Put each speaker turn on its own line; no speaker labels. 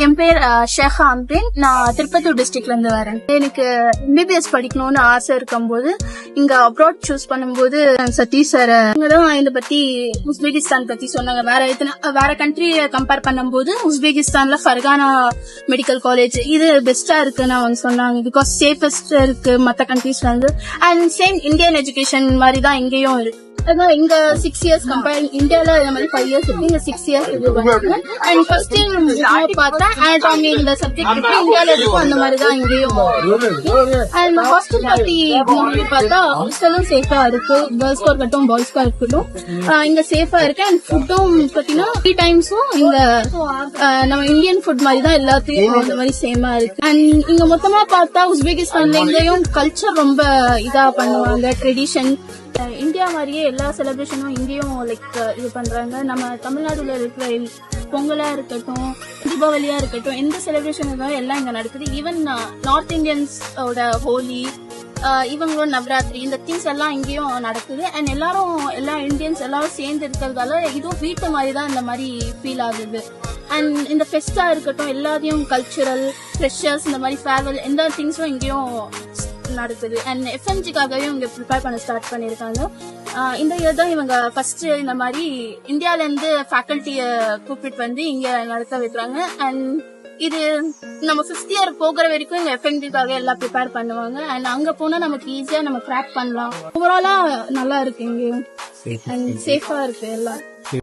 என் பேர் ஷேகா அம்ரின். நான் திருப்பத்தூர் டிஸ்ட்ரிக்ட்ல இருந்து வரேன். எனக்கு MBBS படிக்கணும்னு ஆசை இருக்கும்போது இங்க அப்ராட் சூஸ் பண்ணும்போது சதீஷ் சார் தான் இதை பத்தி உஸ்பெகிஸ்தான் பத்தி சொன்னாங்க. வேற கண்ட்ரியை கம்பேர் பண்ணும்போது உஸ்பெகிஸ்தான்ல ஃபர்கானா மெடிக்கல் காலேஜ் இது பெஸ்டா இருக்குன்னு அவங்க சொன்னாங்க. பிகாஸ் சேஃபஸ்ட் இருக்கு மற்ற கண்ட்ரீஸ்ல இருந்து. அண்ட் சேம் இந்தியன் எஜுகேஷன் மாதிரி தான் இங்கேயும் இருக்கு. இங்க 6 years கம்பேர் இந்தியால இந்த மாதிரி 5 years இருக்கு, இங்க 6 years இருக்கு. அண்ட் ஃபர்ஸ்ட் இயர் பார்த்தா ஆட்டோமி இந்த சப்ஜெக்ட் இருக்கு இந்தியால இருக்கும், அந்த மாதிரி தான் இங்கேயும். அண்ட் ஹாஸ்டல் பத்தி பார்த்தா ஹாஸ்டலும் சேஃபா இருக்கு, கேர்ள்ஸ்க்கு இருக்கட்டும் பாய்ஸ்க்கா இருக்கட்டும் இங்க சேஃபா இருக்கு. அண்ட் ஃபுட்டும் பாத்தீங்கன்னா 3 times-உம் இங்க நம்ம இந்தியன் ஃபுட் மாதிரி தான் எல்லாத்தையும் இந்த மாதிரி சேமா இருக்கு. அண்ட் இங்க மொத்தமா பார்த்தா உஸ்பெகிஸ்தான்ல இங்கேயும் கல்ச்சர் ரொம்ப இதா பண்ணுவாங்க. ட்ரெடிஷன் இந்தியா மாதிரியே எல்லா செலிப்ரேஷனும் இங்கேயும் லைக் இது பண்றாங்க. நம்ம தமிழ்நாடுல இருக்கிற பொங்கலா இருக்கட்டும், தீபாவளியா இருக்கட்டும், எந்த செலிப்ரேஷன் இருந்தாலும் எல்லாம் இங்க நடக்குது. ஈவன் நார்த் இந்தியன்ஸோட ஹோலி, இவங்களோட நவராத்திரி, இந்த திங்ஸ் எல்லாம் இங்கேயும் நடக்குது. அண்ட் எல்லா இந்தியன்ஸ் எல்லாரும் சேர்ந்து இருக்கிறதால இதுவும் வீட்டு மாதிரி தான் இந்த மாதிரி ஃபீல் ஆகுது. அண்ட் இந்த ஃபெஸ்டா இருக்கட்டும் எல்லாத்தையும் கல்ச்சுரல் ஃப்ரெஷர்ஸ் இந்த மாதிரி ஃபேர்வெல் எந்த திங்ஸும் இங்கேயும் நடக்குது. அண்ட் FMG-க்காகவே இவங்க ப்ரிப்பேர் பண்ண ஸ்டார்ட் பண்ணிருக்காங்க. இந்த இயர் தான் இவங்க ஃபர்ஸ்ட் இந்த மாதிரி இந்தியால இருந்து ஃபேக்கல்ட்டிய கூப்பிட்டு வந்து இங்க நடத்த வைக்கிறாங்க. அண்ட் இது நம்ம 5th year போகிற வரைக்கும் இங்க FMG-க்காக எல்லாம் ப்ரிப்பேர் பண்ணுவாங்க. அண்ட் அங்க போனா நமக்கு ஈஸியா நம்ம கிராக் பண்ணலாம். ஓவராலா நல்லா இருக்கு இங்கேயும் அண்ட் சேஃபா இருக்கு எல்லாம்.